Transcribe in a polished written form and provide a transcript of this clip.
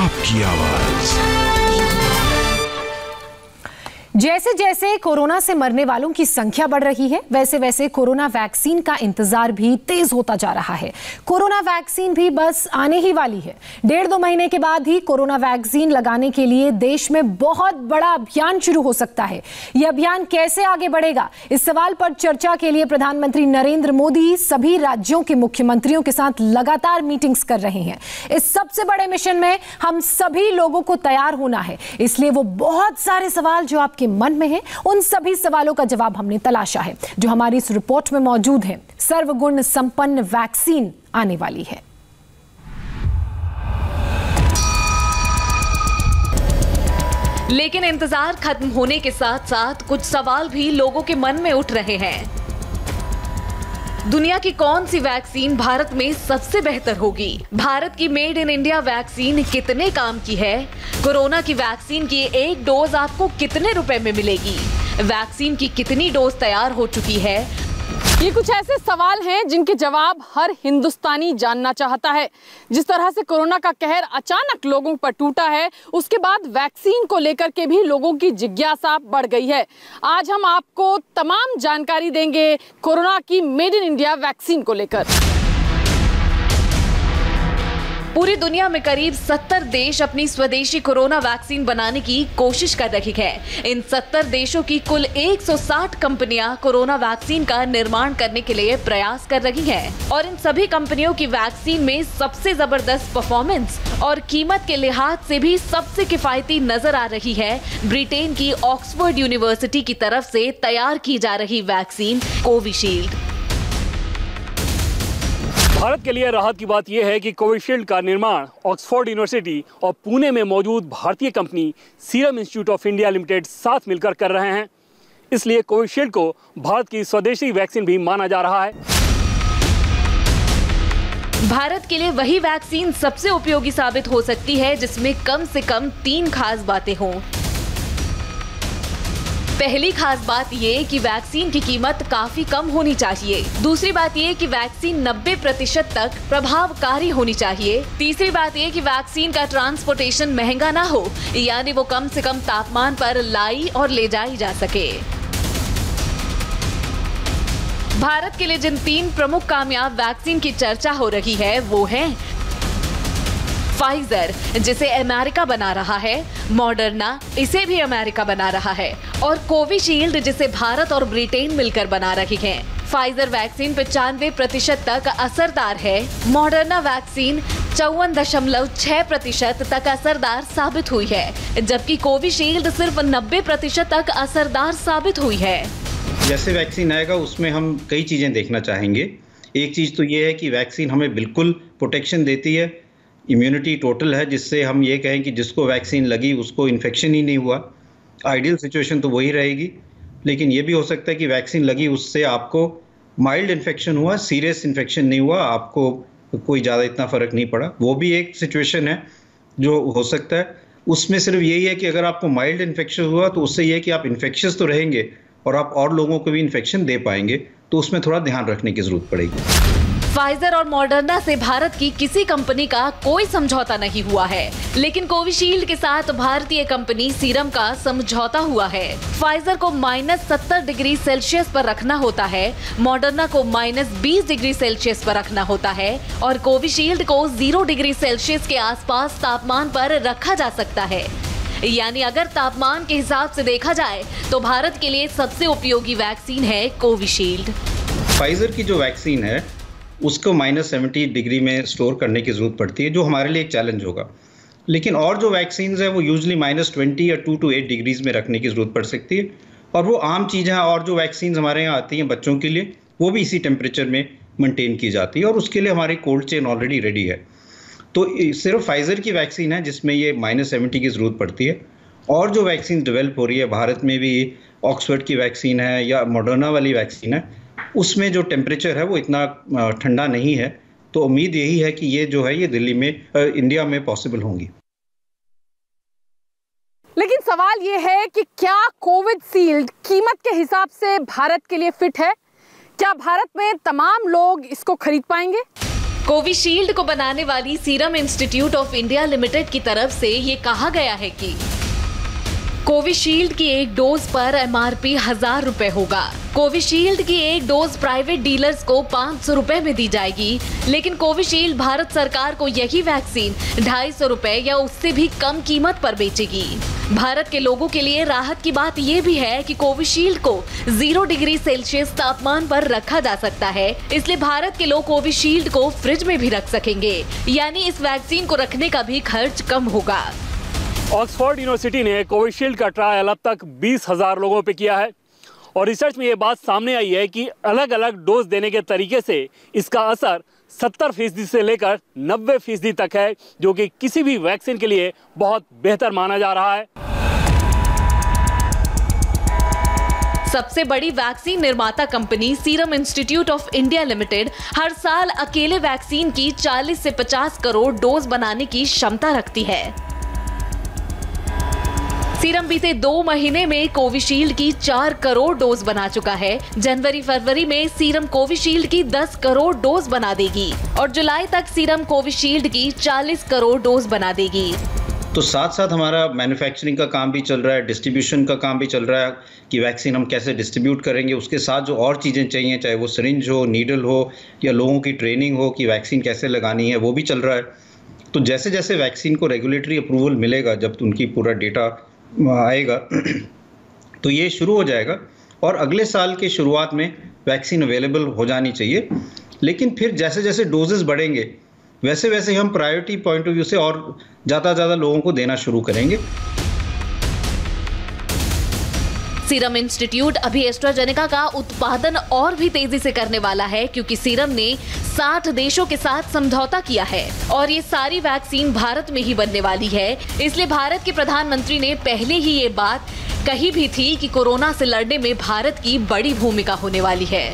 आपकी आवाज। जैसे जैसे कोरोना से मरने वालों की संख्या बढ़ रही है, वैसे वैसे कोरोना वैक्सीन का इंतजार भी तेज होता जा रहा है। कोरोना वैक्सीन भी बस आने ही वाली है। 1.5-2 महीने के बाद ही कोरोना वैक्सीन लगाने के लिए देश में बहुत बड़ा अभियान शुरू हो सकता है। यह अभियान कैसे आगे बढ़ेगा, इस सवाल पर चर्चा के लिए प्रधानमंत्री नरेंद्र मोदी सभी राज्यों के मुख्यमंत्रियों के साथ लगातार मीटिंग्स कर रहे हैं। इस सबसे बड़े मिशन में हम सभी लोगों को तैयार होना है, इसलिए वो बहुत सारे सवाल जो आपके मन में है, उन सभी सवालों का जवाब हमने तलाशा है, जो हमारी इस रिपोर्ट में मौजूद है। सर्वगुण संपन्न वैक्सीन आने वाली है। लेकिन इंतजार खत्म होने के साथ साथ कुछ सवाल भी लोगों के मन में उठ रहे हैं। दुनिया की कौन सी वैक्सीन भारत में सबसे बेहतर होगी? भारत की मेड इन इंडिया वैक्सीन कितने काम की है? कोरोना की वैक्सीन की एक डोज आपको कितने रुपए में मिलेगी? वैक्सीन की कितनी डोज तैयार हो चुकी है? ये कुछ ऐसे सवाल हैं जिनके जवाब हर हिंदुस्तानी जानना चाहता है। जिस तरह से कोरोना का कहर अचानक लोगों पर टूटा है, उसके बाद वैक्सीन को लेकर के भी लोगों की जिज्ञासा बढ़ गई है। आज हम आपको तमाम जानकारी देंगे कोरोना की मेड इन इंडिया वैक्सीन को लेकर। पूरी दुनिया में करीब 70 देश अपनी स्वदेशी कोरोना वैक्सीन बनाने की कोशिश कर रही है। इन 70 देशों की कुल 160 कंपनियां कोरोना वैक्सीन का निर्माण करने के लिए प्रयास कर रही हैं। और इन सभी कंपनियों की वैक्सीन में सबसे जबरदस्त परफॉर्मेंस और कीमत के लिहाज से भी सबसे किफायती नजर आ रही है ब्रिटेन की ऑक्सफोर्ड यूनिवर्सिटी की तरफ से तैयार की जा रही वैक्सीन कोविशील्ड। भारत के लिए राहत की बात यह है कि कोविशील्ड का निर्माण ऑक्सफोर्ड यूनिवर्सिटी और पुणे में मौजूद भारतीय company serum institute of India limited साथ मिलकर कर रहे हैं। इसलिए कोविशील्ड को भारत की स्वदेशी वैक्सीन भी माना जा रहा है। भारत के लिए वही वैक्सीन सबसे उपयोगी साबित हो सकती है जिसमें कम से कम 3 खास बातें हों। पहली खास बात ये कि वैक्सीन की कीमत काफी कम होनी चाहिए। दूसरी बात ये कि वैक्सीन 90% तक प्रभावकारी होनी चाहिए। तीसरी बात ये कि वैक्सीन का ट्रांसपोर्टेशन महंगा ना हो, यानी वो कम से कम तापमान पर लाई और ले जाई जा सके। भारत के लिए जिन 3 प्रमुख कामयाब वैक्सीन की चर्चा हो रही है वो है फाइजर, जिसे अमेरिका बना रहा है, मॉडर्ना, इसे भी अमेरिका बना रहा है, और कोविशील्ड, जिसे भारत और ब्रिटेन मिलकर बना रही हैं। फाइजर वैक्सीन 95% तक असरदार है। मॉडर्ना वैक्सीन 54.6% तक असरदार साबित हुई है, जबकि कोविशील्ड सिर्फ 90% तक असरदार साबित हुई है। जैसे वैक्सीन आएगा उसमें हम कई चीजें देखना चाहेंगे। एक चीज तो ये है कि वैक्सीन हमें बिल्कुल प्रोटेक्शन देती है, इम्यूनिटी टोटल है, जिससे हम ये कहें कि जिसको वैक्सीन लगी उसको इन्फेक्शन ही नहीं हुआ। आइडियल सिचुएशन तो वही रहेगी, लेकिन ये भी हो सकता है कि वैक्सीन लगी उससे आपको माइल्ड इन्फेक्शन हुआ, सीरियस इन्फेक्शन नहीं हुआ, आपको कोई ज़्यादा इतना फ़र्क नहीं पड़ा। वो भी एक सिचुएशन है जो हो सकता है। उसमें सिर्फ यही है कि अगर आपको माइल्ड इन्फेक्शन हुआ तो उससे ये है कि आप इन्फेक्शियस तो रहेंगे और आप और लोगों को भी इन्फेक्शन दे पाएंगे, तो उसमें थोड़ा ध्यान रखने की ज़रूरत पड़ेगी। फाइजर और मॉडर्ना से भारत की किसी कंपनी का कोई समझौता नहीं हुआ है, लेकिन कोविशील्ड के साथ भारतीय कंपनी सीरम का समझौता हुआ है। फाइजर को -70 डिग्री सेल्सियस पर रखना होता है, मॉडर्ना को -20 डिग्री सेल्सियस पर रखना होता है, और कोविशील्ड को 0 डिग्री सेल्सियस के आसपास तापमान पर रखा जा सकता है। यानी अगर तापमान के हिसाब से देखा जाए तो भारत के लिए सबसे उपयोगी वैक्सीन है कोविशील्ड। फाइजर की जो वैक्सीन है उसको -70 डिग्री में स्टोर करने की ज़रूरत पड़ती है, जो हमारे लिए एक चैलेंज होगा। लेकिन और जो वैक्सीन्स हैं वो यूजुअली -20 या 2 to 8 डिग्रीज में रखने की ज़रूरत पड़ सकती है, और वो आम चीज़ें हैं। और जो वैक्सीन्स हमारे यहाँ आती हैं बच्चों के लिए, वो भी इसी टेम्परेचर में मेंटेन की जाती है, और उसके लिए हमारी कोल्ड चेन ऑलरेडी रेडी है। तो सिर्फ फाइजर की वैक्सीन है जिसमें ये -70 की ज़रूरत पड़ती है। और जो वैक्सीन डेवलप हो रही है भारत में भी, ऑक्सफोर्ड की वैक्सीन है या मॉडर्ना वाली वैक्सीन है, उसमें जो टेम्परेचर है वो इतना ठंडा नहीं है। तो उम्मीद यही है कि ये जो है ये दिल्ली में इंडिया में पॉसिबल होंगी। लेकिन सवाल ये है कि क्या कोविशील्ड कीमत के हिसाब से भारत के लिए फिट है? क्या भारत में तमाम लोग इसको खरीद पाएंगे? कोविशील्ड को बनाने वाली serum institute of India limited की तरफ से ये कहा गया है कि कोविशील्ड की एक डोज पर MRP 1000 रुपए होगा। कोविशील्ड की एक डोज प्राइवेट डीलर्स को 500 रुपए में दी जाएगी, लेकिन कोविशील्ड भारत सरकार को यही वैक्सीन 250 रुपए या उससे भी कम कीमत पर बेचेगी। भारत के लोगों के लिए राहत की बात यह भी है कि कोविशील्ड को 0 डिग्री सेल्सियस तापमान पर रखा जा सकता है, इसलिए भारत के लोग कोविशील्ड को फ्रिज में भी रख सकेंगे, यानी इस वैक्सीन को रखने का भी खर्च कम होगा। ऑक्सफोर्ड यूनिवर्सिटी ने कोविशील्ड का ट्रायल अब तक 20,000 लोगों पे किया है और रिसर्च में ये बात सामने आई है कि अलग अलग डोज देने के तरीके से इसका असर 70% से लेकर 90% तक है, जो कि किसी भी वैक्सीन के लिए बहुत बेहतर माना जा रहा है। सबसे बड़ी वैक्सीन निर्माता company serum institute of India limited हर साल अकेले वैक्सीन की 40 से 50 करोड़ डोज बनाने की क्षमता रखती है। सीरम बीते 2 महीने में कोविशील्ड की 4 करोड़ डोज बना चुका है। जनवरी-फरवरी में सीरम कोविशील्ड की 10 करोड़ डोज बना देगी और जुलाई तक सीरम कोविशील्ड की 40 करोड़ डोज बना देगी। तो साथ साथ हमारा मैन्युफैक्चरिंग का काम भी चल रहा है, डिस्ट्रीब्यूशन का काम भी चल रहा है कि वैक्सीन हम कैसे डिस्ट्रीब्यूट करेंगे। उसके साथ जो और चीज़ें चाहिए, चाहे वो सिरिंज हो, नीडल हो या लोगों की ट्रेनिंग हो कि वैक्सीन कैसे लगानी है, वो भी चल रहा है। तो जैसे जैसे वैक्सीन को रेगुलेटरी अप्रूवल मिलेगा, जब उनकी पूरा डेटा आएगा तो ये शुरू हो जाएगा और अगले साल के शुरुआत में वैक्सीन अवेलेबल हो जानी चाहिए। लेकिन फिर जैसे जैसे डोजेस बढ़ेंगे वैसे वैसे हम प्रायोरिटी पॉइंट ऑफ व्यू से और ज़्यादा लोगों को देना शुरू करेंगे। सीरम इंस्टीट्यूट अभी एस्ट्राजेनेका का उत्पादन और भी तेजी से करने वाला है, क्योंकि सीरम ने 60 देशों के साथ समझौता किया है और ये सारी वैक्सीन भारत में ही बनने वाली है। इसलिए भारत के प्रधानमंत्री ने पहले ही ये बात कही भी थी कि कोरोना से लड़ने में भारत की बड़ी भूमिका होने वाली है।